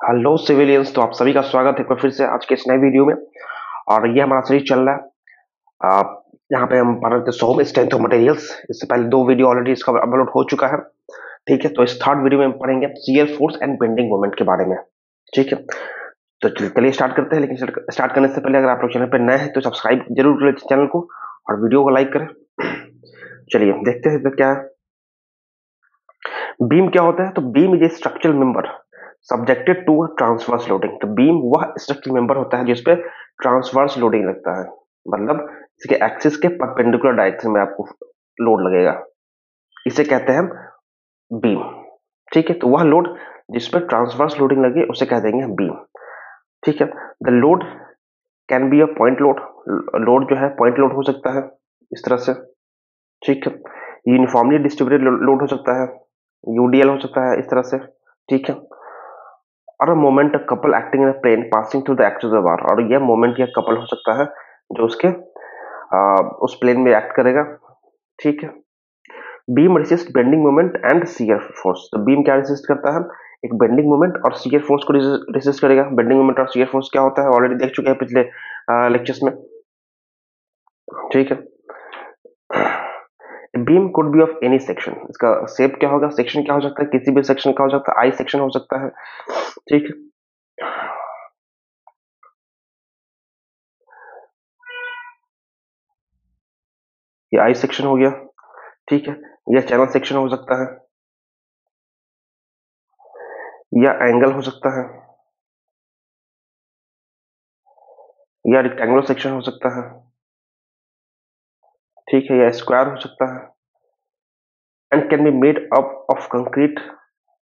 Hello civilians. तो आप सभी का स्वागत है एक बार फिर से आज के इस नए वीडियो में। और ये हमारा सीरीज चल रहा है। यहाँ पे हम पढ़ रहे थे सोम स्ट्रेंथ ऑफ मटेरियल्स। इससे पहले दो वीडियो ऑलरेडी इसका अपलोड हो चुका है। ठीक है, तो इस थर्ड वीडियो में हम पढ़ेंगे shear force and bending moment के बारे में। ठीक है, तो चलिए स्टार्ट करते हैं। लेकिन स्टार्ट करने से पहले अगर आप लोग चैनल पर नए हैं तो सब्सक्राइब जरूर करें चैनल को और वीडियो को लाइक करें। चलिए देखते हैं तो क्या है। बीम क्या होता है? तो beam is a structural member subjected to transverse loading. तो बीम वह स्ट्रक्चरल मेंबर होता है जिसपे ट्रांसवर्स लोडिंग लगता है, मतलब इसके एक्सिस के परपेंडिकुलर डायरेक्शन में आपको लोड लगेगा, इसे कहते हैं हम बीम। ठीक है, तो वह लोड जिसपे ट्रांसवर्स लोडिंग लगे उसे कह देंगे हम बीम। ठीक है, the load can be a point load. Load जो है पॉइंट लोड हो सकता है इस तरह से। ठीक है, यूनिफॉर्मली डिस्ट्रीब्यूटेड लोड हो सकता है, यूडीएल हो सकता है इस तरह से। ठीक है, और moment couple acting in plane passing through the axis of bar. और यह मोमेंट या कपल हो सकता है जो उसके उस प्लेन में एक्ट करेगा। ठीक है, beam resist bending moment and shear force. तो बीम क्या रेसिस्ट करता है? एक बेंडिंग मोमेंट और शियर फोर्स को रेसिस्ट करेगा। बेंडिंग मोमेंट और शियर फोर्स क्या होता है ऑलरेडी देख चुके हैं पिछले लेक्चर्स में। ठीक है, beam could be of any section. इसका शेप क्या होगा, सेक्शन क्या हो सकता है, किसी भी सेक्शन का हो सकता है, आई सेक्शन हो सकता है। ठीक है, ये आई सेक्शन हो गया। ठीक है, यह चैनल सेक्शन हो सकता है, या एंगल हो सकता है, या रेक्टेंगुलर सेक्शन हो सकता है। ठीक है, या स्क्वायर हो सकता है। And can be made up of concrete.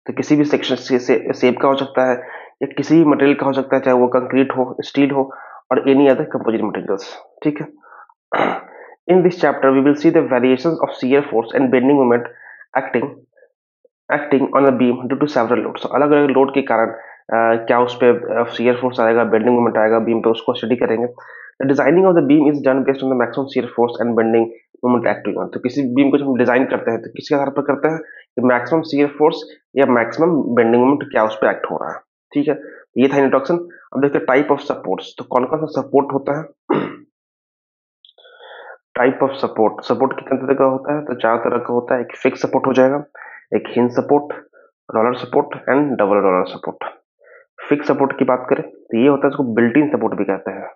तो किसी भी सेक्शन से शेप का हो सकता है या किसी भी मटेरियल का हो सकता है, चाहे वो कंक्रीट हो, स्टील हो और एनी अदर कंपोजिट मटेरियल्स। ठीक है, in this chapter we will see the variations of shear force and bending moment acting acting on a beam due to several loads. अलग अलग लोड के कारण क्या उस पर शियर फोर्स आएगा, बेंडिंग मोमेंट आएगा बीम पे, उसको स्टडी करेंगे। The designing of the beam is done based on the maximum shear force and bending moment acting on. तो किसी बीम को जब हम डिजाइन करते हैं तो किसके आधार पर करते हैं कि मैक्सिमम शियर फोर्स या मैक्सिमम बेंडिंग मोमेंट क्या उस पर एक्ट हो रहा है। ठीक है, ये था इंट्रोडक्शन। अब देखते हैं टाइप ऑफ सपोर्ट्स। तो कौन कौन सा सपोर्ट होता है? टाइप ऑफ सपोर्ट, सपोर्ट कितने तरह का होता है? तो चार तरह का होता है। एक फिक्स सपोर्ट हो जाएगा, एक hinge support, roller support and double roller support. Fix support की बात करें तो ये होता है, इसको बिल्ट इन सपोर्ट भी कहते हैं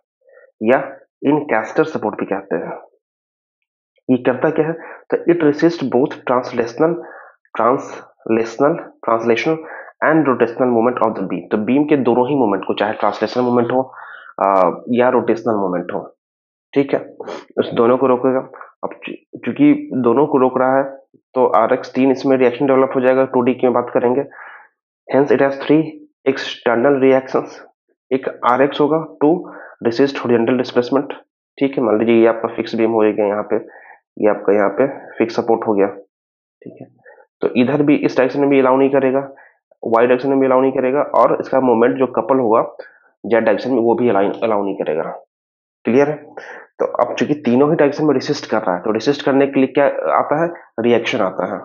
या इन कैस्टर सपोर्ट भी कहते हैं। ये करता क्या है? तो it resist both translational and rotational movement of the beam. तो बीम के दोनों ही मूवमेंट को, चाहे ट्रांसलेशनल मूवमेंट हो या रोटेशनल मूवमेंट हो, ठीक है, उस दोनों को रोकेगा। अब चूंकि दोनों को रोक रहा है तो RX3 इसमें रिएक्शन डेवलप हो जाएगा। 2D की बात करेंगे, hence it has 3 external reactions. एक RX होगा टू रेसिस्ट हॉरिजॉन्टल डिस्प्लेसमेंट। ठीक है, मान लीजिए ये आपका फिक्स बीम हो गया, यहाँ पे ये आपका यहाँ पे फिक्स सपोर्ट हो गया। ठीक है, तो इधर भी इस डायरेक्शन में भी अलाउ नहीं करेगा, वाई डायरेक्शन में भी अलाउ नहीं करेगा, और इसका मोमेंट जो कपल होगा जेड डायरेक्शन में वो भी अलाउ नहीं करेगा। क्लियर है? तो अब चूंकि तीनों ही डायरेक्शन में रेसिस्ट कर रहा है तो रेसिस्ट करने के लिए क्या आता है? रिएक्शन आता है।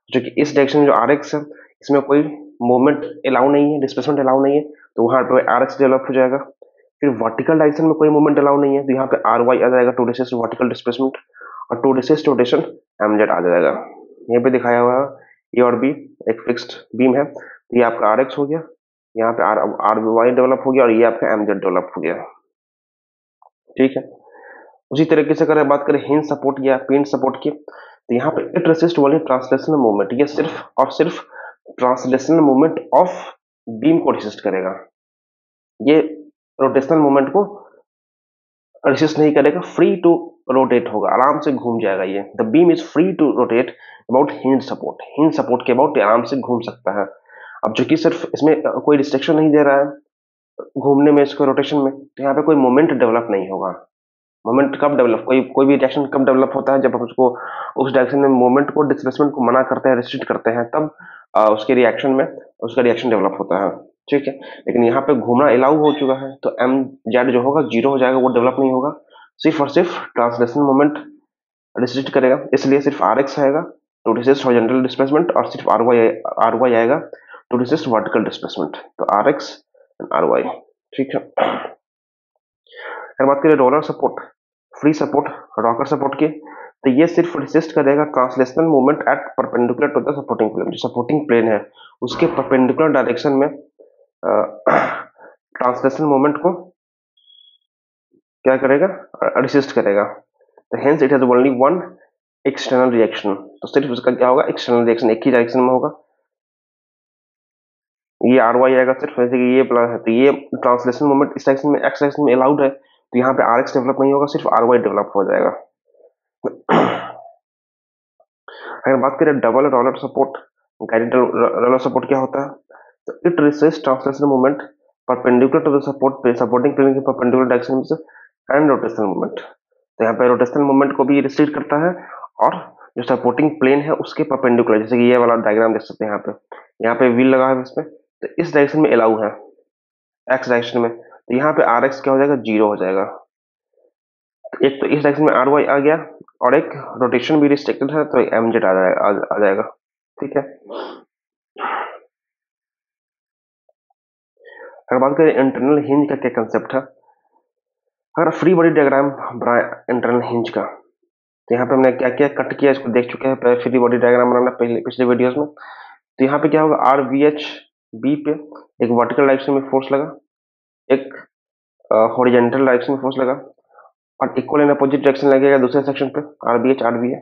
जो कि इस डायरेक्शन में जो RX है इसमें कोई मूवमेंट अलाउ नहीं है, डिस्प्लेसमेंट अलाउ नहीं है, तो वहां पे RX डेवलप हो जाएगा। फिर वर्टिकल डायरेक्शन में कोई मूवमेंट अलाउ नहीं है तो यहाँ पे RY आ जाएगा, टू रेसिस्ट वर्टिकल डिस्प्लेसमेंट, और टू रेसिस्ट रोटेशन MZ आ जाएगा। यहाँ पे दिखाया हुआ है ए और बी एक फिक्स्ड बीम है, तो ये आपका RX हो गया, यहाँ पे RY डेवलप हो गया और ये आपका MZ डेवलप हो गया। ठीक है, उसी तरीके से अगर बात करें हिंज सपोर्ट या पिन सपोर्ट की, तो यहाँ पे it resist only translational movement. ये सिर्फ और सिर्फ ट्रांसलेशनल मूवमेंट ऑफ बीम को रेसिस्ट करेगा, ये रोटेशनल मूवमेंट को रेसिस्ट नहीं करेगा। फ्री टू रोटेट होगा, आराम से घूम जाएगा। ये the beam is free to rotate about hinge support. Hinge support के अबाउट आराम से घूम सकता है। अब जो कि सिर्फ इसमें कोई रिस्ट्रिक्शन नहीं दे रहा है घूमने में, इसको रोटेशन में, तो यहाँ पे कोई मोमेंट डेवलप नहीं होगा। मोमेंट कब डेवलप, कोई भी रिएक्शन कब डेवलप होता है? जब हम उसको उस डायरेक्शन में मोमेंट को, डिस्प्लेसमेंट को मना करते हैं, रिस्ट्रिक्ट करते हैं, तब उसके रिएक्शन में उसका रिएक्शन डेवलप होता है। ठीक है, लेकिन यहाँ पे घूमना अलाउ हो चुका है तो MZ जो होगा जीरो हो जाएगा, वो डेवलप नहीं होगा। सिर्फ और सिर्फ ट्रांसलेशनल मोमेंट रिस्ट्रिक्ट करेगा, इसलिए सिर्फ RX आएगा टू रेसिस्ट हॉरिजॉन्टल डिस्प्लेसमेंट, और सिर्फ RY आएगा टू रेसिस्ट वर्टिकल डिस्प्लेसमेंट, तो R X and R Y. ठीक है, अगर बात करें roller support, free support, rocker support की, तो ये सिर्फ रेसिस्ट करेगा translational movement at perpendicular to the supporting plane. जो सपोर्टिंग प्लेन है उसके परपेंडिकुलर डायरेक्शन में ट्रांसलेशनल मूवमेंट को क्या करेगा, रेसिस्ट करेगा। तो hence it has only one external reaction, तो सिर्फ उसका क्या होगा, एक्सटर्नल रिएक्शन एक ही डायरेक्शन में होगा। ये आर वाई आएगा सिर्फ, जैसे कि ये प्लस है तो ये ट्रांसलेशन मूवमेंट इस डायरेक्शन में एक्स डायरेक्शन में अलाउड है, तो यहाँ पे आर एक्स डेवलप नहीं होगा, सिर्फ आर वाई डेवलप हो जाएगा। अगर बात करें double roller support, guided roller support क्या होता है, तो it resist translation movement perpendicular to the supporting plane के परपेंडिकुलर डायरेक्शन में एंड रोटेशनल मूवमेंट। तो यहाँ पे रोटेशनल मूवमेंट को भी रिस्ट्रिक्ट करता है और जो सपोर्टिंग प्लेन है उसके परपेंडिकुलर, जैसे कि ये वाला डायग्राम देख सकते हैं यहाँ पे व्हील लगा है इसमें, तो इस डायरेक्शन में अलाउ है एक्स डायरेक्शन में, तो यहाँ पे आर एक्स क्या हो जाएगा, जीरो हो जाएगा। एक तो इस डायरेक्शन में आर वाई आ गया और एक रोटेशन भी रिस्ट्रिक्टेड है तो एम जेड आ जाएगा। ठीक है, अगर बात करें इंटरनल हिंज का क्या कंसेप्ट है, अगर फ्री बॉडी डायग्राम बनाए इंटरनल हिंज का, तो यहाँ पे हमने क्या क्या कट किया इसको देख चुके हैं, फ्री बॉडी डायग्राम बनाना पहले पिछले वीडियोस में। तो यहाँ पे क्या होगा, आर वी एच बी पे एक वर्टिकल डायरेक्शन में फोर्स लगा, एक हॉरिजॉन्टल डायरेक्शन में फोर्स लगा और इक्वल एंड अपोजिट डायरेक्शन लगेगा दूसरे सेक्शन पे R B H R B A.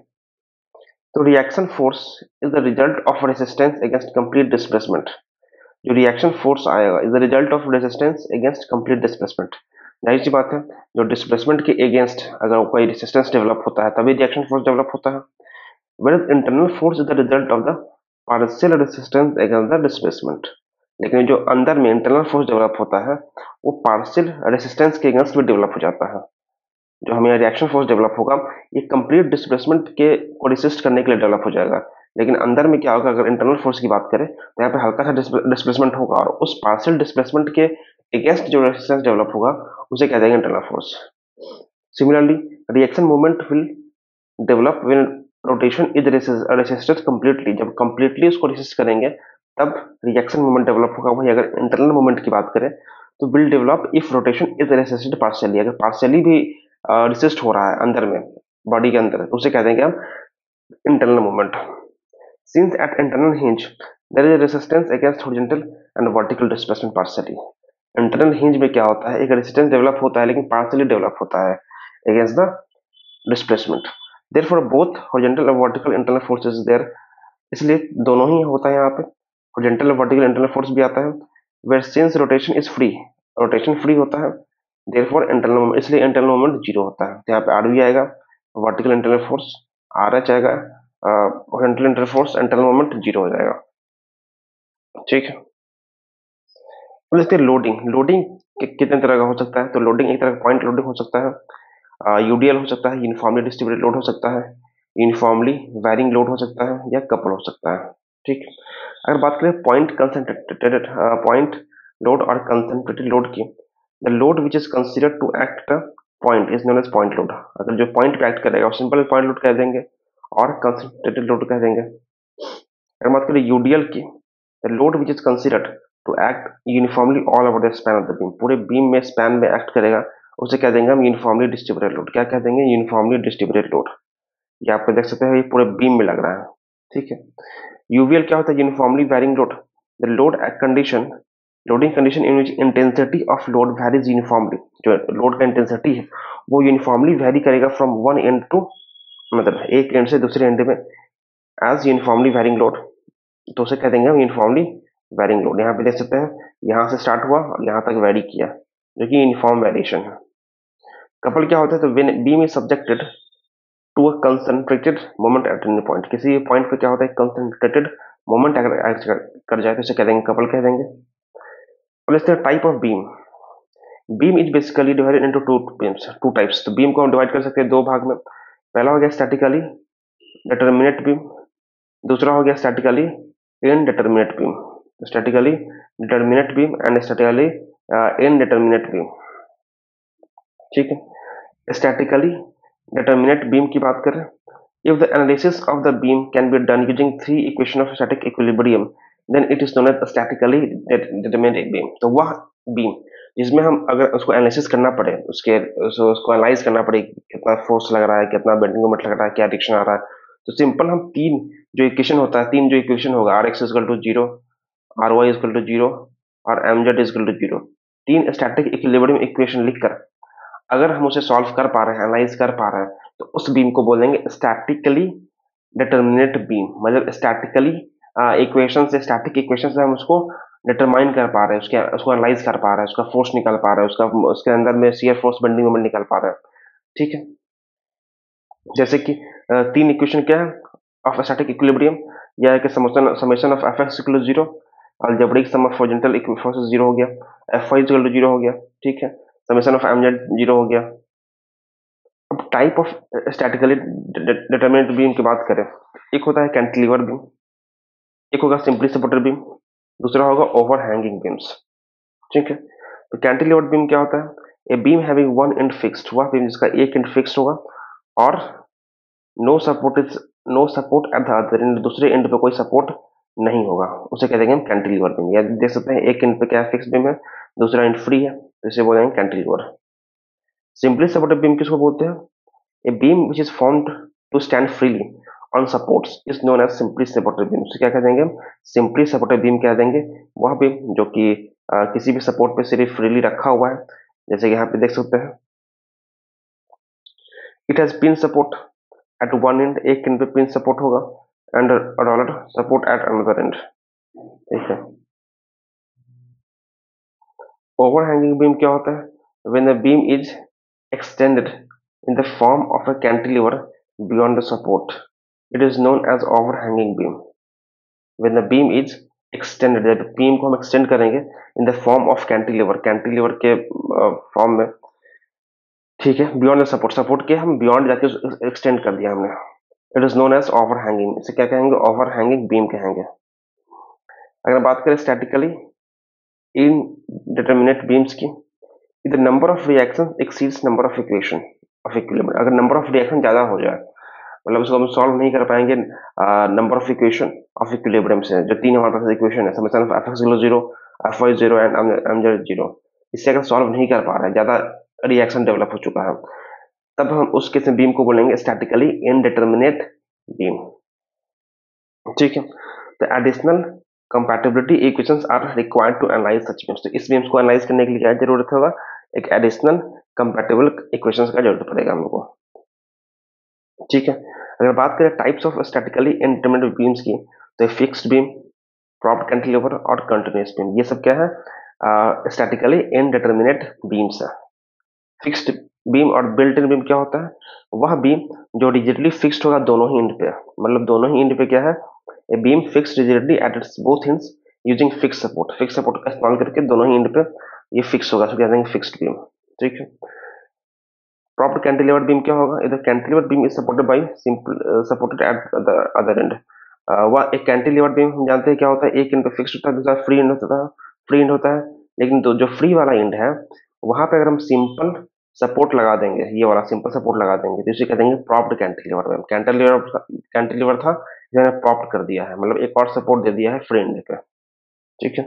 तो reaction force is the result of resistance against complete displacement. जो रिएक्शन फोर्स आएगा is the result of resistance against complete displacement. जाहिर सी बात है, जो डिस्प्लेसमेंट के अगेंस्ट अगर कोई रेसिस्टेंस डेवलप होता है तभी रिएक्शन फोर्स डेवलप होता है। Whereas internal force is the result of the partial resistance against the displacement। लेकिन जो अंदर में इंटरनल फोर्स डेवलप होता है वो पार्शियल रेसिस्टेंस के अगेंस्ट भी डेवलप हो जाता है। जो हमें रिएक्शन फोर्स डेवलप होगा ये कंप्लीट डिस्प्लेसमेंट के को रेसिस्ट करने के लिए डेवलप हो जाएगा, लेकिन अंदर में क्या होगा, अगर इंटरनल फोर्स की बात करें तो यहाँ पे हल्का सा डिस्प्लेसमेंट होगा और उस पार्शियल डिस्प्लेसमेंट के अगेंस्ट जो रेसिस्टेंस डेवलप होगा उसे कह देंगे internal force. Similarly reaction movement will develop when rotation is resisted completely. जब कंप्लीटली उसको रेसिस्ट करेंगे तब रिएक्शन मूवमेंट डेवलप होगा। वही अगर इंटरनल मूवमेंट की बात करें तो will develop if rotation is resisted partially. अगर पार्शियली भी रेसिस्ट हो रहा है अंदर में बॉडी के अंदर तो उसे कह देंगे हम internal movement. Since at internal hinge there is resistance against horizontal and vertical displacement partially. Internal hinge में क्या होता है, एक रेसिस्टेंस डेवलप होता है लेकिन पार्शियली डेवलप होता है against the displacement. Therefore both horizontal and vertical internal forces is there। इसलिए दोनों ही होता है यहाँ पे, horizontal और vertical internal force भी आता है। Where since rotation is free, rotation free होता है, therefore internal moment, इसलिए internal moment जीरो होता है। तो यहाँ पे आर भी आएगा, vertical internal force R H आएगा, horizontal internal force internal moment zero हो जाएगा। ठीक है, अब देखते हैं लोडिंग। लोडिंग कितने तरह का हो सकता है, तो लोडिंग एक तरह का पॉइंट लोडिंग हो सकता है, यूडीएल हो सकता है, यूनिफॉर्मली डिस्ट्रीब्यूटेड लोड हो सकता है, यूनिफॉर्मली वैरिंग लोड हो सकता है या कपल हो सकता है। ठीक, अगर बात करें पॉइंट कंसंट्रेटेड पॉइंट लोड और कंसंट्रेटेड लोड की, the load which is considered to act point is known as point load. अगर जो पॉइंट पे एक्ट करेगा सिंपल पॉइंट लोड कह देंगे और कंसंट्रेटेड लोड कह देंगे। अगर बात करें यूडीएल की, the load which is considered to act uniformly all over the span of the beam, पूरे बीम में स्पैन में एक्ट करेगा उसे कह देंगे हम यूनिफॉर्मली डिस्ट्रीब्यूटेड लोड। क्या कह देंगे, यूनिफॉर्मली डिस्ट्रीब्यूटेड लोड। ये आप देख सकते हैं ये पूरे बीम में लग रहा है। ठीक है, यूवीएल क्या होता है, uniformly varying load. The load condition, loading condition in which intensity of load varies uniformly. जो लोड का इंटेंसिटी है वो यूनिफॉर्मली वेरी करेगा फ्रॉम वन एंड टू, मतलब एक एंड से दूसरे एंड में एज यूनिफॉर्मली वेरिंग लोड, तो उसे कह देंगे हम यूनिफॉर्मली वेरिंग लोड। यहाँ पे देख सकते हैं यहाँ से स्टार्ट हुआ और यहाँ तक वेरी किया जो कि यूनिफॉर्म वेरिएशन है। कपल क्या होता है, तो when beam is subjected to a concentrated moment at any point, किसी पॉइंट पे क्या होता है कंसंट्रेटेड मोमेंट अगर एक्ट कर जाए तो इसे कह देंगे कपल कह देंगे। और इसके type of beam, beam is basically divided into two beams, two types. तो बीम को हम डिवाइड कर सकते हैं दो भाग में। पहला हो गया स्टैटिकली डिटरमिनेट बीम, दूसरा हो गया statically indeterminate beam. Statically determinate beam and statically indeterminate beam. ठीक है, स्टैटिकली डिटरमिनेट बीम की बात करें, if the analysis of the beam can be done using three equation of static equilibrium, then it is known as statically determinate beam. तो वह beam जिसमें हम अगर उसको एनालिसिस करना पड़े, उसको एनालाइज करना पड़े, कितना फोर्स लग रहा है, कितना बेंडिंग मोमेंट लग रहा है, क्या डिरेक्शन आ रहा है, तो सिंपल हम तीन जो इक्वेशन होता है, तीन जो इक्वेशन होगा, R X equal to zero, R Y equal to zero और M Z equal to zero, तीन स्टैटिक इक्विलिब्रियम इक्वेशन लिखकर अगर हम उसे सॉल्व कर पा रहे हैं, एनालाइज कर पा रहे हैं, तो उस बीम को बोलेंगे स्टैटिकली डिटर्मिनेट बीम। मतलब स्टैटिकली इक्वेशन से, स्टैटिक इक्वेशन से हम उसको डिटरमाइन कर पा रहे हैं, उसको एनालाइज कर पा रहे हैं, उसका फोर्स निकाल पा रहे हैं, उसके अंदर में शियर फोर्स बेंडिंग मोमेंट निकाल पा रहे हैं। ठीक है, जैसे कि तीन इक्वेशन क्या है ऑफ स्टैटिक इक्विलिब्रियम, यह है कि summation of F X equal to zero, algebraic sum of horizontal forces zero हो गया, F Y equal to zero हो गया। ठीक है, summation of M Z zero हो गया। अब type of statically determinate beam की बात करें, एक होता है कैंटिलीवर बीम, एक होगा सिंपली सपोर्टेड बीम, दूसरा होगा ओवर हैंगिंग बीम्स। ठीक है, तो कैंटिलीवर बीम क्या होता है? A beam having one end fixed, वह बीम जिसका एक एंड फिक्स्ड होगा और no support is no support at the other end, दूसरे एंड पे कोई सपोर्ट नहीं होगा, उसे कह देंगे हम कैंटिलीवर बीम। या देख सकते हैं एक एंड पे क्या फिक्स बीम है, दूसरा एंड फ्री है, तो इसे बोलेंगे कैंटिलीवर। सिंपली सपोर्टेड बीम किसको बोलते हैं? A beam which is formed to stand freely on supports is known as simply supported beam. उसे क्या कह देंगे हम? सिंपली सपोर्टेड बीम कह देंगे। वह बीम जो कि किसी भी सपोर्ट पे सिर्फ फ्रीली रखा हुआ है, जैसे कि यहाँ पे देख सकते हैं, it has pin support at one and, एक एंड पे पिन सपोर्ट होगा, and roller support at another and. ठीक है, ओवरहैंगिंग बीम क्या होता है? When the beam is extended in the form of a cantilever beyond the support, it is known as overhanging beam. When the beam is extended, जब beam को हम extend करेंगे in the form of cantilever, cantilever के form में, ठीक है, beyond the support, support के हम बियॉन्ड जाके एक्सटेंड कर दिया हमने, it is known as overhanging. इसे क्या कहेंगे? ओवरहैंगिंग बीम कहेंगे। अगर बात करें स्टैटिकली इनडिटरमिनेट बीम्स की, इधर number of reaction exceeds number of equation of equilibrium. अगर नंबर ऑफ रिएक्शन ज्यादा हो जाए, मतलब उसको हम सॉल्व नहीं कर पाएंगे number of equation of equilibrium से, जो तीन हमारे पास इक्वेशन है, summation of F X equal zero, F Y zero and M Z zero, इससे अगर सॉल्व नहीं कर पा रहे हैं, ज्यादा रिएक्शन डेवलप हो चुका है, तब हम उस केस में बीम को बोलेंगे स्टैटिकली इनडिटरमिनेट बीम। ठीक है, तो additional compatibility equations are required to analyse such beams. तो इस बीम्स को एनालाइज करने के लिए क्या जरूरत होगा? एक एडिशनल कंपैटिबल इक्वेशंस का जरूरत पड़ेगा हमको। ठीक है, अगर बात करें types of statically indeterminate beams की, तो फिक्स्ड बीम, प्रॉप्ड कैंटिलीवर और कंटीन्यूअस बीम, ये सब क्या है? स्टैटिकली इनडिटरमिनेट बीम्स है। फिक्स्ड बीम और बिल्ट इन बीम क्या होता है? वह बीम जो रिजिडली फिक्स्ड होगा दोनों ही एंड पे, मतलब दोनों ही एंड पे क्या है? A beam fixed rigidly at its both ends using fix support, fix support का इस्तेमाल करके दोनों ही एंड पे ये फिक्स होगा, तो क्या देंगे? Fixed beam. ठीक है, प्रॉप्ड कैंटिलीवर बीम क्या होगा? इधर cantilever beam is supported by simple supported eight the other and. वह एक कैंटिलीवर बीम हम जानते हैं क्या होता है, एक एंड पे फिक्स्ड होता है, दूसरा फ्री एंड होता है, फ्री एंड होता है, लेकिन जो फ्री वाला एंड है वहां पे अगर हम सिंपल सपोर्ट लगा देंगे, ये वाला सिंपल सपोर्ट लगा देंगे, तो इसे कह देंगे प्रॉप्ड कैंटिलीवर बीम। कैंटिलीवर था, इन्होंने प्रॉप्ट कर दिया है, मतलब एक और सपोर्ट दे दिया है फ्री एंड पे। ठीक है,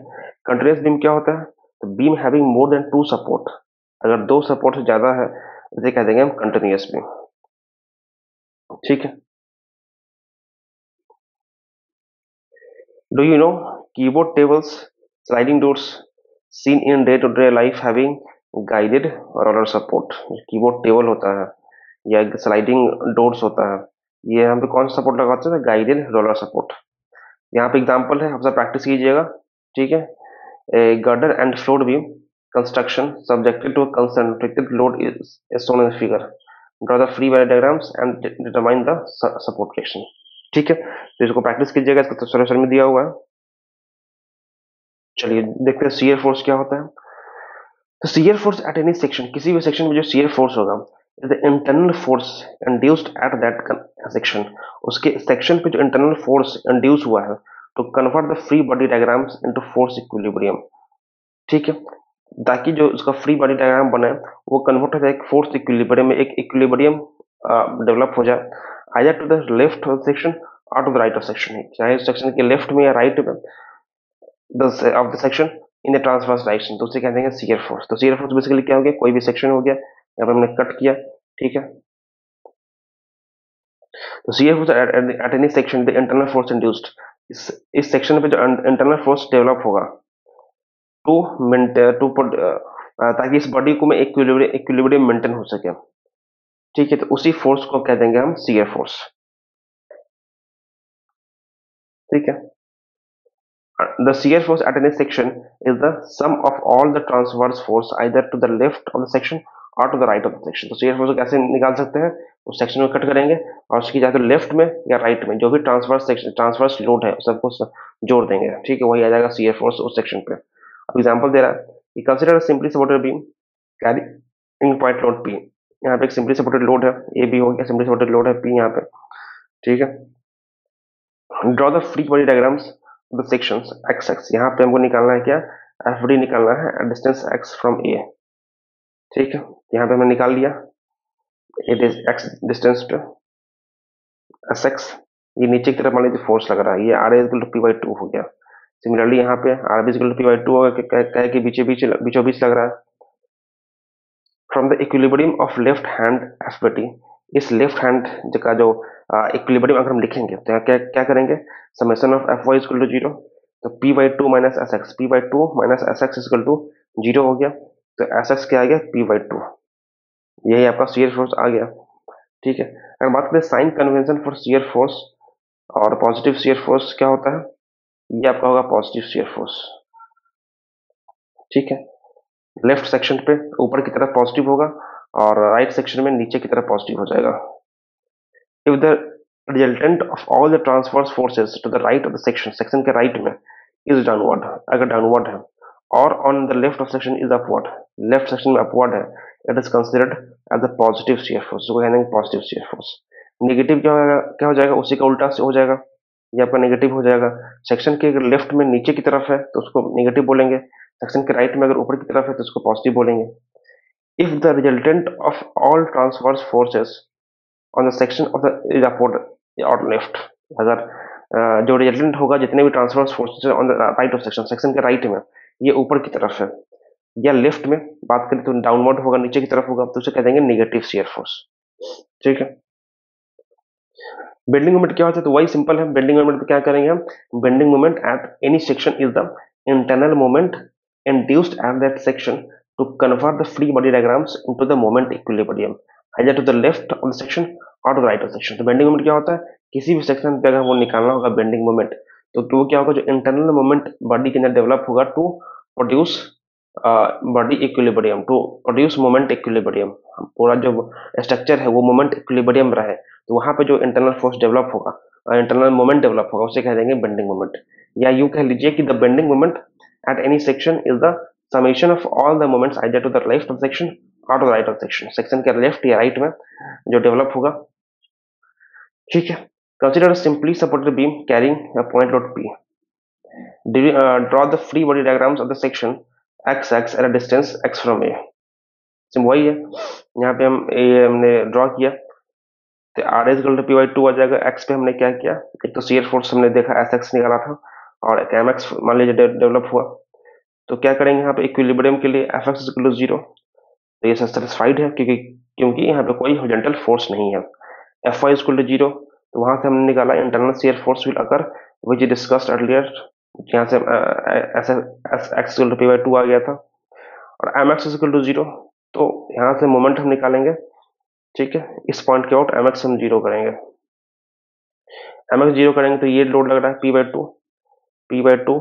कंटीन्यूअस बीम क्या होता है? तो beam having more than two support, अगर दो सपोर्ट से ज्यादा है, इसे कह देंगे हम कंटीन्यूअस बीम। ठीक है, do you know keyboard tables, sliding doors seen in day to day life having guided roller support? Keyboard table होता है या स्लाइडिंग डोर्स होता है, ये यहाँ पे कौन सा सपोर्ट लगाते हैं? Guided roller support. यहाँ पे एग्जांपल है, आप सब प्रैक्टिस कीजिएगा। ठीक है, a girder and floor beam construction subjected to concentrated load is shown in the figure. Draw the free body diagrams and determine the support reaction. ठीक है, तो इसको प्रैक्टिस कीजिएगा, इसका तो सोल्यूशन में दिया हुआ है। चलिए देखते हैं शियर फोर्स क्या होता है। तो shear force at any section, किसी भी सेक्शन में जो शियर फोर्स होगा, is the internal force induced at that section, उसके सेक्शन पे जो इंटरनल फोर्स इंड्यूस हुआ है to convert the free body diagrams into force equilibrium. ठीक है, ताकि जो उसका फ्री बॉडी डायग्राम बने वो कन्वर्ट हो जाए एक फोर्स इक्विलिब्रियम में, एक इक्विलिब्रियम डेवलप हो जाए, either to the left of section और to the right of section, चाहे सेक्शन के लेफ्ट में या राइट में of the section in the transverse direction, तो उसे कहते हैं शियर फोर्स। तो शियर फोर्स बेसिकली क्या हो गया, कोई भी सेक्शन हो गया, यहाँ पे हमने कट किया, ठीक है। तो shear force at any section the internal force induced, इस सेक्शन पे जो इंटरनल फोर्स डेवलप होगा टू टू ताकि इस बॉडी को में इक्विलिब्रियम मेंटेन हो सके, ठीक है। तो उसी फोर्स को कह देंगे हम शियर फोर्स, ठीक है। The shear force at any section is the sum of all the transverse force either to the left of the section or to the right of the section। तो shear force को कैसे निकाल सकते हैं, उस section को cut करेंगे और उसकी चाहे तो लेफ्ट में या राइट में जो भी ट्रांसवर्स लोड है सबको जोड़ देंगे, ठीक है। वही आ जाएगा shear force उस सेक्शन पे। अब एग्जांपल दे रहा है कि consider simply supported beam carrying point load P। यहाँ पे एक सिंपली सपोर्टेड लोड है ए बी हो गया, सिंपली सपोर्टेड लोड है P यहाँ पे, ठीक है। Draw the free body diagrams the sections x x, यहाँ पे हमको निकालना है क्या, एफ डी निकालना है डिस्टेंस एक्स फ्रॉम ए, ठीक है। यहाँ पे हमने निकाल लिया इट इज एक्स डिस्टेंस पे एस एक्स, ये नीचे की तरफ मान लीजिए फोर्स लग रहा है, ये R A equal to P by two हो गया। सिमिलरली यहाँ पे R B equal to P by two होगा, कहे कि बीचों बीच लग रहा है। From the equilibrium of left hand F B T, इस लेफ्ट हैंड का जो इक्विलिब्रियम अगर हम लिखेंगे तो यहाँ क्या क्या करेंगे, summation of F Y equal to zero, तो P by two minus S X, P by two minus S X equal to zero हो गया। तो एस एक्स क्या आ गया, पी बाई टू, यही आपका शियर फोर्स आ गया, ठीक है। अगर बात करें sign convention for shear force और पॉजिटिव शियर फोर्स क्या होता है, ये आपका होगा पॉजिटिव शियर फोर्स, ठीक है। लेफ्ट सेक्शन पे ऊपर की तरफ पॉजिटिव होगा और राइट सेक्शन में नीचे की तरफ पॉजिटिव हो जाएगा। If the resultant of all the transverse forces to the right of the section, section के राइट में इज डाउनवर्ड, अगर डाउनवर्ड है, और on the left of section is upward, left section में अपवर्ड है, it is considered as a positive shear force, जिसको कहते हैं पॉजिटिव शियर फोर्स। नेगेटिव क्या हो जाएगा, उसी का उल्टा से हो जाएगा, ये आपका नेगेटिव हो जाएगा। सेक्शन के अगर लेफ्ट में नीचे की तरफ है तो उसको नेगेटिव बोलेंगे, सेक्शन के राइट में अगर ऊपर की तरफ है तो उसको पॉजिटिव बोलेंगे। If the resultant of all transverse forces on the section of the is upward और लेफ्ट, अगर जो रिजल्टेंट होगा जितने भी transverse forces on the right of section, section के राइट में ये ऊपर की तरफ है या लेफ्ट में बात करें तो डाउनवर्ड होगा, नीचे की तरफ होगा, तो उसे कह देंगे नेगेटिव शियर फोर्स, ठीक है। बेंडिंग मोमेंट क्या होता है, तो वही सिंपल है। बेंडिंग मोमेंट पे क्या करेंगे हम, bending moment at any section is the internal moment induced at that section to convert the free body diagrams into the moment equilibrium either to the left of the section और to the right of section. तो bending moment क्या होता है, किसी भी section पे अगर वो निकालना होगा बेंडिंग मोमेंट, तो वो क्या होगा, जो इंटरनल मोमेंट बॉडी के अंदर डेवलप होगा to produce body equilibrium, to produce moment equilibrium, पूरा जो स्ट्रक्चर है वो मोमेंट इक्विलिब्रियम रहे, तो वहां पे जो इंटरनल फोर्स डेवलप होगा, इंटरनल मोमेंट डेवलप होगा, उसे कह देंगे बेंडिंग मोमेंट। या यूं कह लीजिए कि the bending moment at any section is the summation of all the moments either to the left of section और to the right of section, section के लेफ्ट या राइट में जो डेवलप होगा, ठीक है। Consider simply supported beam carrying a point load P. Draw the free body diagrams of the section XX at a distance x from A। सिम वही है, यहाँ पे हमने ड्रॉ किया तो R as P by two आ जाएगा। एक्स पे हमने क्या किया, एक तो शियर फोर्स हमने देखा एस एक्स निकाला था और एक एम एक्स मान लीजिए डेवलप हुआ, तो क्या करेंगे यहाँ पे इक्विलिब्रियम के लिए F X equal to zero, तो ये सेटिस्फाइड है क्योंकि यहाँ पे कोई हॉरिजॉन्टल फोर्स नहीं है। F Y equal to zero, तो वहां से हमने निकाला internal shear force will occur which discussed earlier, यहाँ से S X equal to P by two आ गया था, और M X equal to zero, तो यहाँ से मोमेंट हम निकालेंगे, ठीक है। इस पॉइंट के आउट एम एक्स हम जीरो करेंगे, एम एक्स जीरो करेंगे तो ये लोड लग रहा है P by two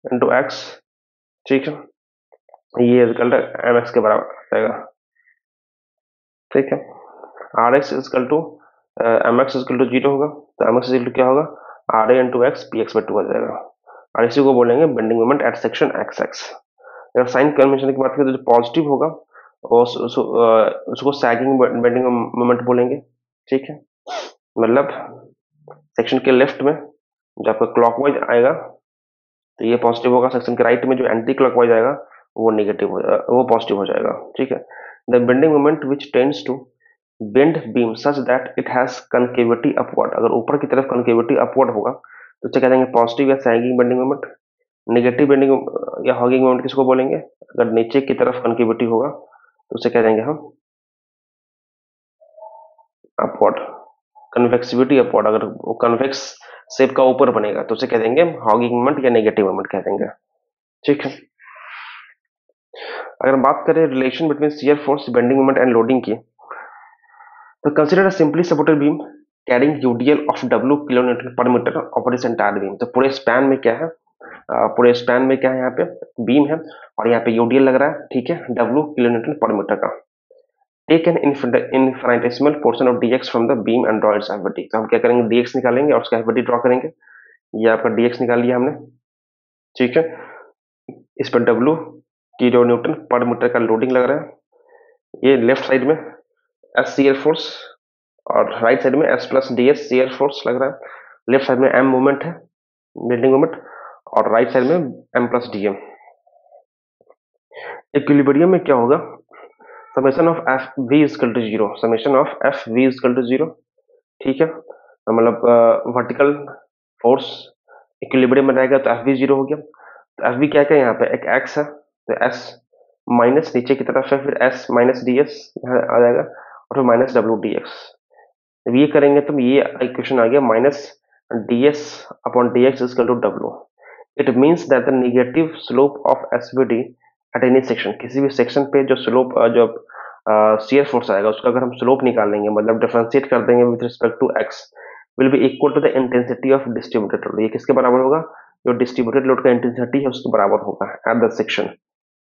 into x, ठीक है। ये इक्वल टू एम एक्स के बराबर आ जाएगा, ठीक है। R X equal to M X equal to zero होगा, तो एम एक्स इक्वल टू क्या होगा, R A into X P X by two आ जाएगा, और इसी को बोलेंगे bending moment at section X X. अगर साइन कन्वेंशन की बात करें तो जो पॉजिटिव होगा उसको सैगिंग बेंडिंग मोमेंट बोलेंगे, ठीक है। मतलब सेक्शन के लेफ्ट में जो आपका क्लॉकवाइज आएगा तो ये पॉजिटिव होगा, सेक्शन के राइट में जो एंटी क्लॉकवाइज आएगा वो पॉजिटिव हो जाएगा, ठीक है। The bending moment which tends to bend beam such that it has concavity upward, अगर ऊपर की तरफ कनकेविटी अपवर्ड होगा तो क्या कह देंगे पॉजिटिव या sagging bending moment. Negative bending या हॉगिंग मोमेंट किसको बोलेंगे? अगर नीचे की तरफ कनकेविटी होगा तो उसे क्या देंगे हम? अपवर्ड। कन्वेक्सिविटी अपवर्ड, अगर वो कन्वेक्स शेप का ऊपर बनेगा तो उसे कह देंगे हॉगिंग मोमेंट या नेगेटिव मोमेंट कह देंगे। ठीक है। अगर हम बात करें relation between shear force, bending moment and loading की, तो consider a simply supported beam carrying UDL of W kilo Newton per metre over this entire beam. तो पूरे स्पैन में क्या है, पूरे स्पैन में क्या है, यहाँ पे बीम है और यहाँ पे यूडीएल लग रहा है, ठीक है, W kilo Newton per metre का। Take an infinitesimal portion of dx from the beam and draw its FBD. तो हम क्या करेंगे, dx निकालेंगे और उसका एफबीटी ड्रॉ करेंगे। ये आपका dx निकाल लिया हमने, ठीक है। इस पर W kilo Newton per metre का लोडिंग लग रहा है। ये लेफ्ट साइड में एस शियर फोर्स और राइट साइड में S plus D S shear force लग रहा है। लेफ्ट साइड में एम मोमेंट है, बेंडिंग मोमेंट, और राइट साइड में M plus D M. Equilibrium में क्या होगा, summation of F V equal to zero, summation of F V equal to zero, ठीक है। तो मतलब वर्टिकल फोर्स इक्विलिब्रियम में रहेगा तो एफ वी जीरो हो गया। तो एफ वी क्या क्या, यहाँ पे एक एक्स है तो एस माइनस नीचे की तरफ है, फिर एस माइनस डी एस यहाँ आ जाएगा और फिर माइनस डब्ल्यू डी एक्स। जब ये करेंगे तो ये इक्वेशन आ गया minus D S upon D X equal to W. It means that the negative slope of S V D at any section, किसी भी सेक्शन पे जो स्लोप जो शियर फोर्स आएगा उसका अगर हम स्लोप निकालेंगे, मतलब डिफरेंशिएट कर देंगे with respect to X, will be equal to the intensity of distributed load. ये किसके बराबर होगा, जो डिस्ट्रीब्यूटेड लोड का इंटेंसिटी है उसके बराबर होगा at the section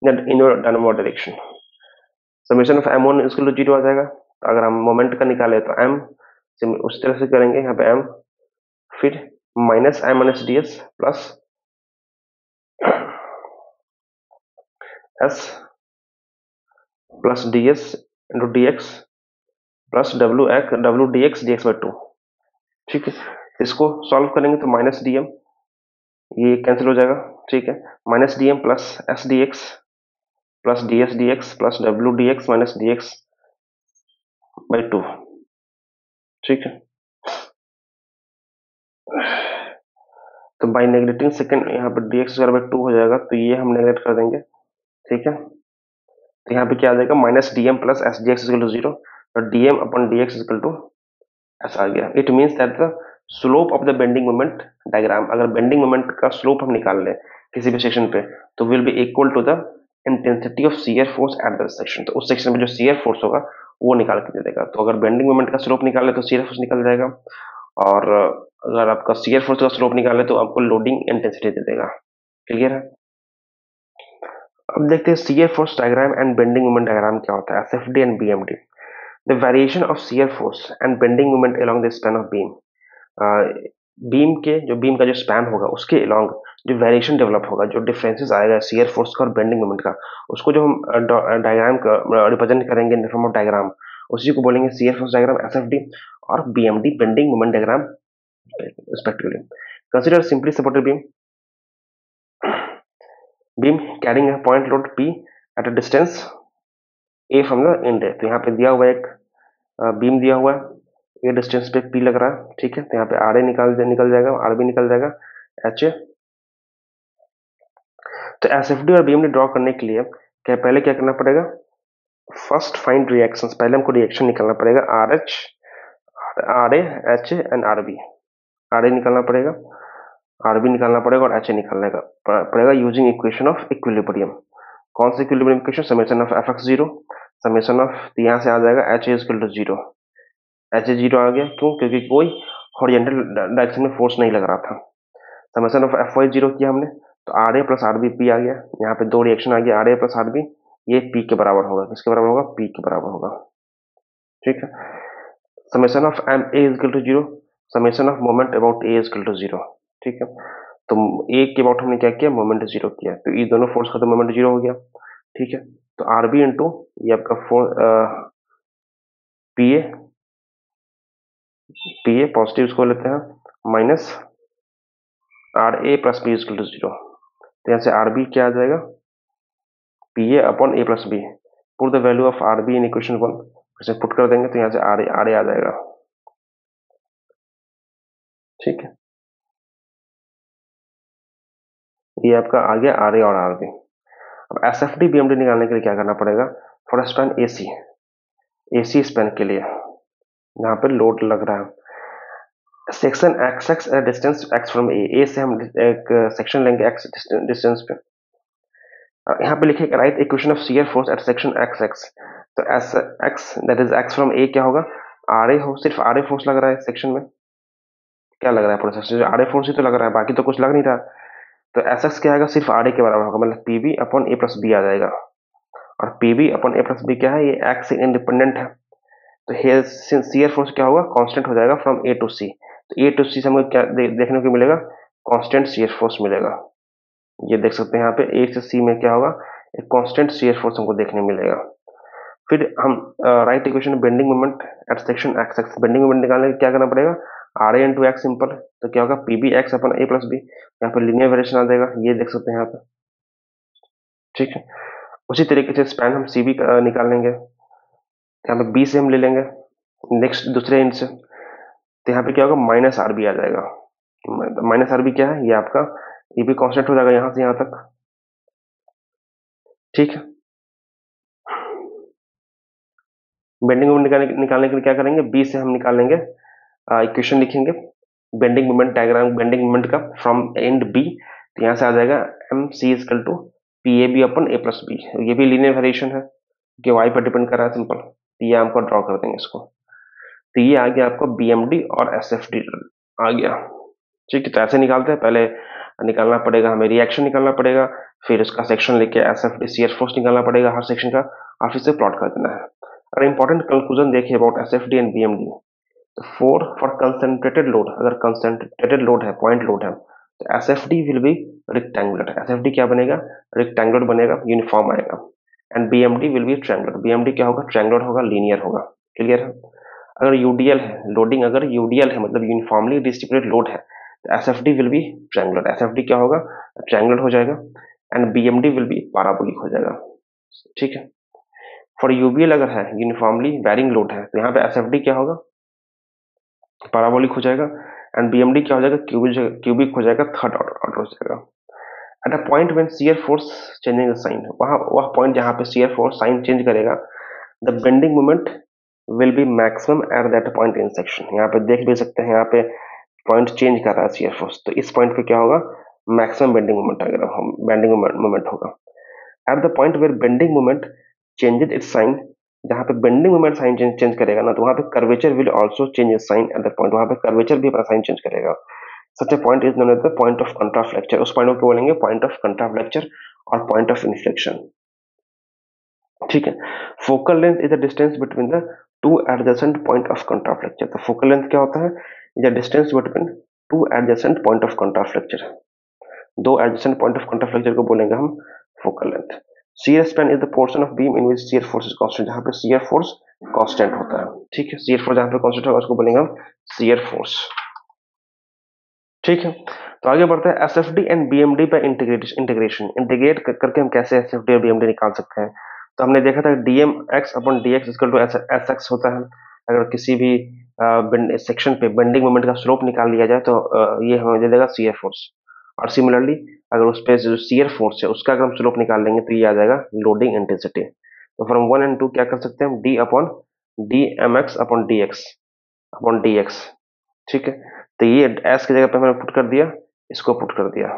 in your downward direction. Summation of M one इसके लिए जीरो आ जाएगा। तो अगर हम मोमेंट का निकाले तो एम उस तरह से करेंगे, यहाँ पे एम, फिर minus M minus D S plus S plus D S into D X plus W D X by two. ठीक है, इसको सॉल्व करेंगे तो माइनस डी एम ये कैंसिल हो जाएगा, ठीक है। Minus D M plus S D X plus D X plus W D X minus D X by two, ठीक है। तो बाई नेगलेक्टिंग सेकेंड यहाँ पे D X square by two हो जाएगा, तो ये हम नेगलेक्ट कर देंगे, ठीक है। तो यहाँ पे क्या आ जाएगा, minus D M plus S D X equal to zero, और D M upon D X equal to S आ गया। It means that the slope of the bending moment diagram, अगर बेंडिंग मोमेंट का स्लोप हम निकाल लें किसी भी सेक्शन पे, तो will be equal to the intensity of shear force at the section. तो उस सेक्शन में जो शियर फोर्स होगा वो निकाल के दे देगा। तो अगर बेंडिंग मोमेंट का स्लोप निकाले तो शियर फोर्स निकल जाएगा, और अगर आपका शियर फोर्स का स्लोप निकाले तो आपको लोडिंग इंटेंसिटी दे देगा। क्लियर है? अब देखते हैं shear force diagram and bending moment diagram क्या होता है, SFD and BMD. The variation of shear force and bending moment along the span of beam. Beam के जो बीम का जो स्पैन होगा उसके अलोंग जो वेरिएशन डेवलप होगा, जो डिफरेंसेस आएगा शियर फोर्स का और बेंडिंग मोमेंट का, उसको जो हम डायग्राम का रिप्रेजेंट करेंगे इन फॉर्म ऑफ डायग्राम, उसी को बोलेंगे शियर फोर्स डायग्राम एसएफडी और BMD bending moment diagram respectively. Consider simply supported beam carrying a point load P at a distance A from the end है। तो यहाँ पे दिया हुआ एक बीम दिया हुआ है, ये डिस्टेंस पे P लग रहा है, ठीक है। तो यहाँ पे RA निकल जाएगा, RB निकल जाएगा, HA। तो एसएफडी और बीएमडी ड्रॉ करने के लिए पहले क्या करना पड़ेगा, फर्स्ट फाइंड रिएक्शंस, पहले हमको रिएक्शन निकालना पड़ेगा, RH, RA, HA and RB। RA निकालना पड़ेगा, RB निकालना पड़ेगा और HA निकालने का पड़ेगा यूजिंग इक्वेशन ऑफ इक्विलिब्रियम। कौन सी equilibrium equation, summation of F X zero, summation of, यहाँ से आ जाएगा H A equal to zero. H A zero आ गया, क्यों, क्योंकि कोई हॉरिजॉन्टल डायरेक्शन में फोर्स नहीं लग रहा था। Summation of F Y zero किया हमने, तो R A plus R B P आ गया। यहाँ पे दो रिएक्शन आ गया, R A plus R B, ये पी के बराबर होगा, किसके बराबर होगा, पी के बराबर होगा, ठीक है। Summation of M A equal to zero, summation of moment about A equal to zero, ठीक है। तो ए के अबाउट हमने क्या किया, मोमेंट जीरो किया, तो ये दोनों फोर्स का तो मोमेंट जीरो हो गया, ठीक है। तो आर बी इंटू ये आपका पी ए पॉजिटिव इसको लेते हैं, minus R A plus B equal to zero. तो यहाँ से आर बी क्या आ जाएगा, P A upon A plus B. Put the value of R B in equation one, इसे पुट कर देंगे तो यहाँ से आर ए आ जाएगा, ठीक है। ये आपका आ गया आर ए और आर बी। अब S F D B M D निकालने के लिए क्या करना पड़ेगा? For span A C, A C span के लिए यहाँ पे लोड लग रहा है, section X X distance X from A से हम एक सेक्शन लेंगे एक्स डिस्टेंस पे। यहाँ पे लिखेगा write equation of shear force at section X X. तो S X that is X from A क्या होगा? आर ए हो, सिर्फ आर ए फोर्स लग रहा है सेक्शन में। क्या लग रहा है पूरे सेक्शन? आर ए फोर्स ही तो लग रहा है, बाकी तो कुछ लग नहीं रहा। तो एस एक्स क्या आएगा? सिर्फ आर ए के बराबर होगा, मतलब P B upon A plus B आ जाएगा। और P B upon A plus B क्या है? ये एक्स से इंडिपेंडेंट है। तो हेयर शियर फोर्स क्या होगा? कांस्टेंट हो जाएगा फ्रॉम ए टू सी। तो ए टू सी से हमको क्या देखने को मिलेगा? कांस्टेंट शियर फोर्स मिलेगा। ये देख सकते हैं यहाँ पे ए से सी में क्या होगा? एक कांस्टेंट शियर फोर्स हमको देखने मिलेगा। फिर हम write equation bending moment at section X X, bending moment निकालने के लिए क्या करना पड़ेगा? R A into X simple. तो क्या होगा? P B X upon A plus B. यहाँ पे लीनियर वेरिएशन आ जाएगा, ये देख सकते हैं यहाँ पे। ठीक है, उसी तरीके से स्पैन हम सी बी निकाल लेंगे। यहाँ पे बी से हम ले लेंगे नेक्स्ट दूसरे एंड से। तो यहाँ पे क्या होगा? माइनस आर बी आ जाएगा। माइनस आर बी क्या है? ये आपका ये भी कांस्टेंट हो जाएगा यहाँ से यहाँ तक। ठीक है, बेंडिंग मोमेंट निकालने के लिए क्या करेंगे? बी से हम निकाल लेंगे, इक्वेशन लिखेंगे bending moment diagram, bending moment का फ्रॉम एंड बी। तो यहाँ से आ जाएगा M C equal to P A B upon A plus B. ये भी लीनियर वेरिएशन है कि वाई पर डिपेंड कर रहा है सिंपल। तो ये हमको ड्रॉ कर देंगे इसको। तो ये आ गया आपको बी एम डी और एस एफ डी आ गया। ठीक है, तो ऐसे निकालते हैं। पहले निकालना पड़ेगा हमें रिएक्शन निकालना पड़ेगा, फिर उसका सेक्शन लेके S F D shear force निकालना पड़ेगा हर सेक्शन का, और फिर से प्लॉट कर देना है। अगर इंपॉर्टेंट कंक्लूजन देखिए about S F D and B M D, तो फॉर कंसंट्रेटेड लोड, अगर कंसंट्रेटेड लोड है, पॉइंट लोड है, तो S F D will be rectangular. S F D क्या बनेगा? रेक्टेंगुलर बनेगा, यूनिफॉर्म आएगा। And B M D will be triangular. B M D क्या होगा? ट्रायंगुलर होगा, लीनियर होगा। क्लियर है? अगर यूडीएल है, लोडिंग अगर यूडीएल है मतलब यूनिफॉर्मली डिस्ट्रीब्यूटेड लोड है, तो S F D will be triangular. S F D क्या होगा? ट्रायंगुलर हो जाएगा। And B M D will be parabolic हो जाएगा। ठीक है, फॉर यूबीएल अगर है, यूनिफॉर्मली वेरिंग लोड है, तो यहाँ पे एस एफ डी क्या होगा? पैराबोलिक हो जाएगा। एंड बी एम डी क्या हो जाएगा? क्यूबिक हो जाएगा, थर्ड ऑर्डर हो जाएगा। At a point when shear force changing the sign, वहां वह पॉइंट जहां पे शियर फोर्स साइन चेंज करेगा, the bending moment will be maximum at that point in section. यहाँ पे देख भी सकते हैं, यहाँ पे पॉइंट चेंज कर रहा है शियर फोर्स, तो इस पॉइंट पे क्या होगा? मैक्सिमम बेंडिंग मोमेंट आएगा, बेंडिंग मोमेंट होगा। At the point where bending moment changes its sign, जहां पे बेंडिंग मोमेंट साइन चेंज करेगा ना, तो वहां पे curvature will also change its sign at the point, वहां पे कर्वेचर भी अपना साइन चेंज करेगा। Such a point is known as the point of contraflexure. उस पॉइंट को बोलेंगे पॉइंट ऑफ कंट्राफ्लेक्चर और पॉइंट ऑफ इन्फ्लेक्शन। ठीक है, focal length is the distance between the two adjacent point of contraflexure. तो focal length क्या होता है? The distance between two adjacent point of contraflexure. दो एडजेसेंट पॉइंट ऑफ कंट्राफ्लेक्चर को बोलेंगे हम focal length. Shear span is the portion of beam in which shear force is constant, जहां पे शियर फोर्स कांस्टेंट होता है। ठीक है, शियर फोर्स जहां पे कांस्टेंट होगा उसको बोलेंगे हम शियर फोर्स। ठीक है, तो आगे बढ़ते हैं S F D and B M D पे इंटीग्रेट करके हम कैसे एस एफ डी और बी एम डी निकाल सकते हैं। तो हमने देखा था D M X upon D X equal to S X होता है। अगर किसी भी सेक्शन पे बेंडिंग मोमेंट का स्लोप निकाल लिया जाए तो ये हमें दे देगा शियर फोर्स। और सिमिलरली अगर उस पे जो शियर फोर्स है उसका अगर हम स्लोप निकाल लेंगे तो ये आ जाएगा लोडिंग इंटेंसिटी। तो फ्रॉम 1 एंड 2 क्या कर सकते हैं हम? D upon D M X upon D X upon D X. ठीक है, तो ये एस की जगह पे मैंने पुट कर दिया, इसको पुट कर दिया।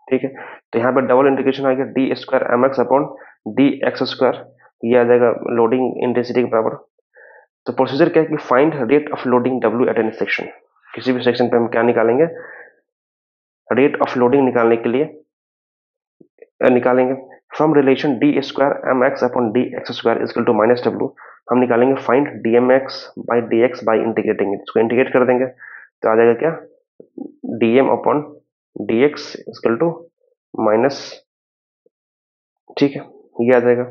ठीक है, तो यहाँ पे डबल इंटीग्रेशन आ गया D square M X upon D X square, ये आ जाएगा लोडिंग इंटेंसिटी के बराबर। तो प्रोसीजर क्या है कि find rate of loading W eight any section. किसी भी सेक्शन पे हम क्या निकालेंगे? रेट ऑफ लोडिंग निकालने के लिए निकालेंगे from relation D square M X upon D X square equal to minus W. हम निकालेंगे find D M X by D X by integrating, इसको इंटीग्रेट कर देंगे तो आ जाएगा क्या? D M upon D X equal to minus, ठीक है, ये आ जाएगा।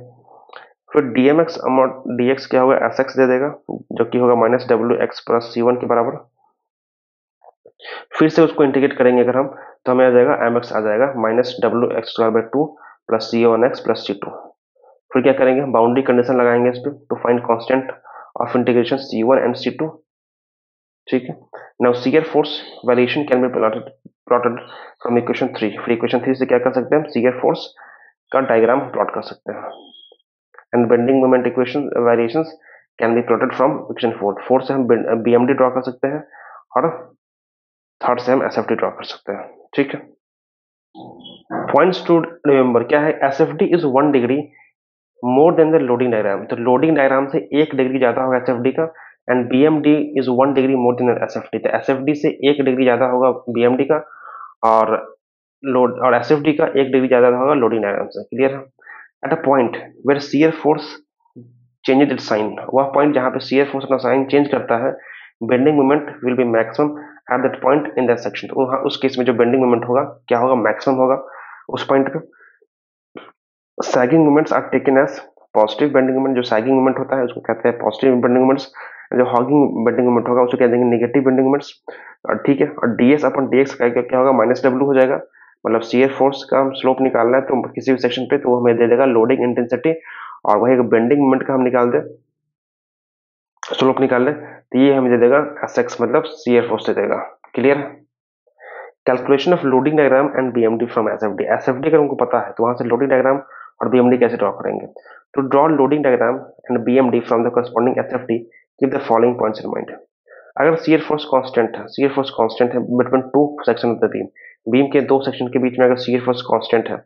फिर D M X upon D X क्या होगा? एस एक्स दे देगा जो कि होगा minus W X plus C one के बराबर। फिर से उसको इंटीग्रेट करेंगे अगर हम, तो हमें आ जाएगा एम एक्स आ जाएगा minus W X square by two plus C one X plus C two. फिर क्या करेंगे? बाउंड्री कंडीशन लगाएंगे इस पर to find constant of integration C one and C two. ठीक है, now shear force variation can be plotted plotted from equation 3। फिर equation 3 से क्या कर सकते हैं हम, शियर फोर्स का डायग्राम प्लॉट कर सकते हैं। And bending moment equation variations can be plotted from equation 4। 4 से हम बीएमडी ड्रॉ कर सकते हैं और थर्ड से हम एसएफडी ड्रॉ कर सकते हैं। ठीक है, पॉइंट्स टू रिमेंबर क्या है, SFD is 1 degree more than the loading diagram. तो लोडिंग डायग्राम से 1 डिग्री ज्यादा होगा एसएफडी का, and BMD is 1 degree more than SFD. तो एसएफडी से 1 डिग्री ज्यादा होगा बीएमडी का, और लोड और एसएफडी का 1 डिग्री ज्यादा होगा लोडिंग डायग्राम से। क्लियर है? At a point where shear force changes its sign, वह पॉइंट जहां पे शियर फोर्स अपना साइन चेंज करता है, bending moment will be maximum at that point in that section. तो वहां उस केस में जो बेंडिंग मोमेंट होगा क्या होगा, मैक्सिमम होगा उस पॉइंट पे। Sagging moments are taken as positive bending moment. जो सैगिंग मोमेंट होता है उसको कहते हैं पॉजिटिव बेंडिंग मोमेंट्स, जो हॉगिंग बेंडिंग मोमेंट होगा उसको कह देंगे नेगेटिव बेंडिंग मोमेंट्स। ठीक है, और डीएस अपन डीएक्स का क्या होगा, माइनस डब्ल्यू हो जाएगा। मतलब शियर फोर्स का हम स्लोप निकालना है तो किसी भी सेक्शन पे, तो वो हमें दे देगा लोडिंग इंटेंसिटी, और वही बेंडिंग मोमेंट का हम निकाल दे, स्लोप निकाल ले, तो ये हमें दे देगा एस एक्स, मतलब शियर फोर्स दे देगा। क्लियर है? Calculation of loading diagram and BMD from SFD. SFD अगर उनको पता है तो वहां से लोडिंग डायग्राम और बीएमडी कैसे ड्रॉ करेंगे। To draw loading diagram and BMD from the corresponding SFD keep the following points in mind. अगर शियर फोर्स कांस्टेंट है, शियर फोर्स कांस्टेंट है between two section of the beam, beam के दो section के बीच में अगर शियर फोर्स कांस्टेंट है,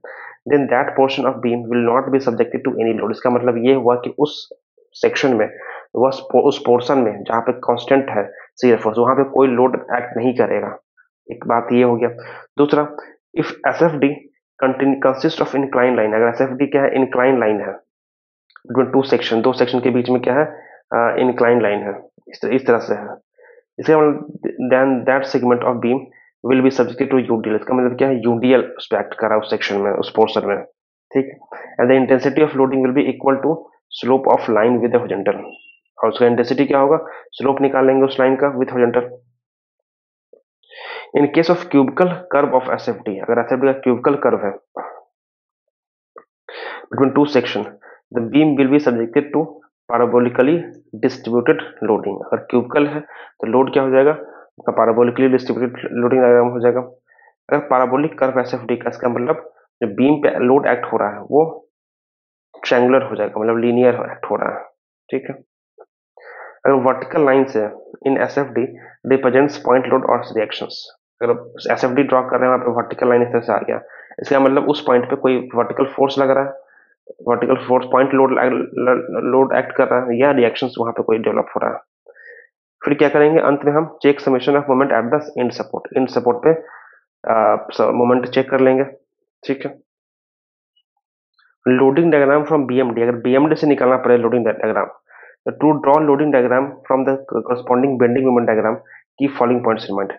then that portion of beam will not be subjected to any load. इसका मतलब ये हुआ कि उस सेक्शन में, उस पोर्शन में जहां पे कांस्टेंट है शियर फोर्स, वहां पे कोई लोड एक्ट नहीं करेगा। एक बात ये हो गया। दूसरा, if SFD consist of incline line, अगर एसएफडी क्या है, इंक्लाइन लाइन है बिटवीन टू सेक्शन, दो सेक्शन के बीच में क्या है, इंक्लाइन लाइन है, इस तरह से है, इसका मतलब then that segment of beam will be subjected to UDL. इसका मतलब क्या है, यूडीएल उस पर एक्ट कर रहा है उस सेक्शन में, उस पोर्शन में। ठीक, and the intensity of loading will be equal to slope of line with horizontal, और उसका इंटेंसिटी क्या होगा, स्लोप निकालेंगे उस लाइन का with horizontal. In case of cubicle curve of SFD, अगर एसएफडी का क्यूबिकल कर्व है between two section, the beam will be subjected to parabolically distributed loading। अगर क्यूबिकल है तो लोड क्या हो जाएगा, parabolically distributed loading डायग्राम हो जाएगा। अगर पैराबोलिक कर्व एसएफडी का, इसका मतलब जो बीम पे लोड एक्ट हो रहा है वो ट्रायंगुलर हो जाएगा, मतलब लीनियर एक्ट हो रहा है। ठीक है, अगर वर्टिकल लाइन से इन एसएफडी रिप्रेजेंट्स पॉइंट लोड और रिएक्शंस, अगर एसएफडी ड्रॉ कर रहे हैं वहां पे वर्टिकल लाइन इस तरह से आ गया, इसका मतलब उस पॉइंट पे कोई वर्टिकल फोर्स लग रहा है, vertical force point load act कर रहा है, या रिएक्शंस वहां पे कोई डेवलप हो रहा है। फिर क्या करेंगे, अंत में हम check summation of moment at the end support, end support पे मोमेंट चेक कर लेंगे। ठीक है, लोडिंग डायग्राम फ्रॉम बीएमडी, अगर बीएमडी से निकालना पड़े लोडिंग डायग्राम, तो to draw loading diagram from the corresponding bending moment diagram keep following points in mind.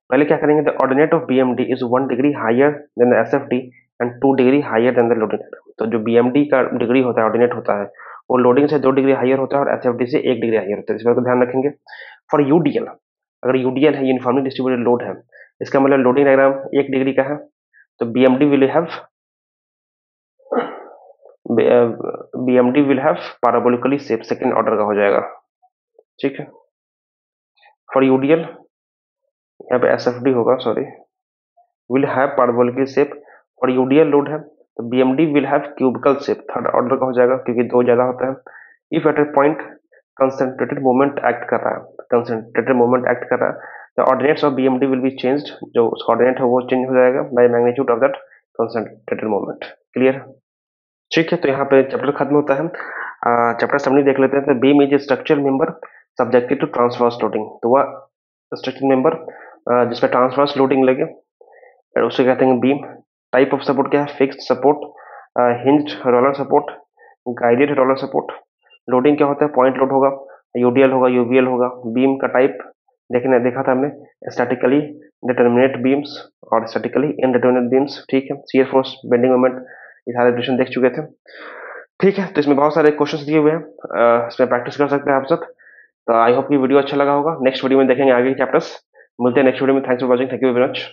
पहले क्या करेंगे, the ordinate of BMD is 1 degree higher than the SFD and 2 degree higher than the loading diagram. तो जो BMD का degree होता है, ordinate होता है, वो लोडिंग से 2 डिग्री हायर होता है और एसएफडी से 1 डिग्री हायर होता है। इस बात को ध्यान रखेंगे। फॉर यूडीएल, अगर यूडीएल है, यूनिफॉर्मली डिस्ट्रीब्यूटेड लोड है, इसका मतलब लोडिंग डायग्राम 1 डिग्री का है, तो BMD will have BMD will have parabolically shape, second order का हो जाएगा। ठीक है, फॉर यूडीएल यहाँ पे एसएफडी होगा, sorry, will have parabolically shape, और यूडीएल लोड है तो BMD will have cubical shape, third order का हो जाएगा क्योंकि दो ज्यादा होता है। If at A point concentrated moment act कर रहा है, कंसंट्रेटेड मोमेंट एक्ट कर रहा है, the ordinates of BMD will be changed, जो उसका ऑर्डिनेट है वो चेंज हो जाएगा by magnitude of that concentrated moment. Clear? ठीक है, तो यहाँ पे चैप्टर खत्म होता है। चैप्टर समरी देख लेते हैं। तो beam is a structural member subjected to transverse loading, तो वह स्ट्रक्चरल मेंबर जिसपे ट्रांसवर्स लोडिंग लगे उसे कहते हैं बीम। टाइप ऑफ सपोर्ट क्या है, fixed support, hinged roller support, guided roller support. Loading क्या होता है, पॉइंट लोड होगा, यूडीएल होगा, यूवीएल होगा। बीम का टाइप देखा था हमने, स्टैटिकली डिटर्मिनेट बीम्स और स्टैटिकली इनडिटर्मिनेट बीम्स। ठीक है, शियर फोर्स, बेंडिंग मोमेंट, ये सारे डिफिनेशन देख चुके थे। ठीक है, तो इसमें बहुत सारे क्वेश्चंस दिए हुए हैं, इसमें प्रैक्टिस कर सकते हैं आप सब। तो आई होप कि वीडियो अच्छा लगा होगा। नेक्स्ट वीडियो में देखेंगे आगे के चैप्टर्स। मिलते हैं नेक्स्ट वीडियो में। Thanks for watching, thank you very much.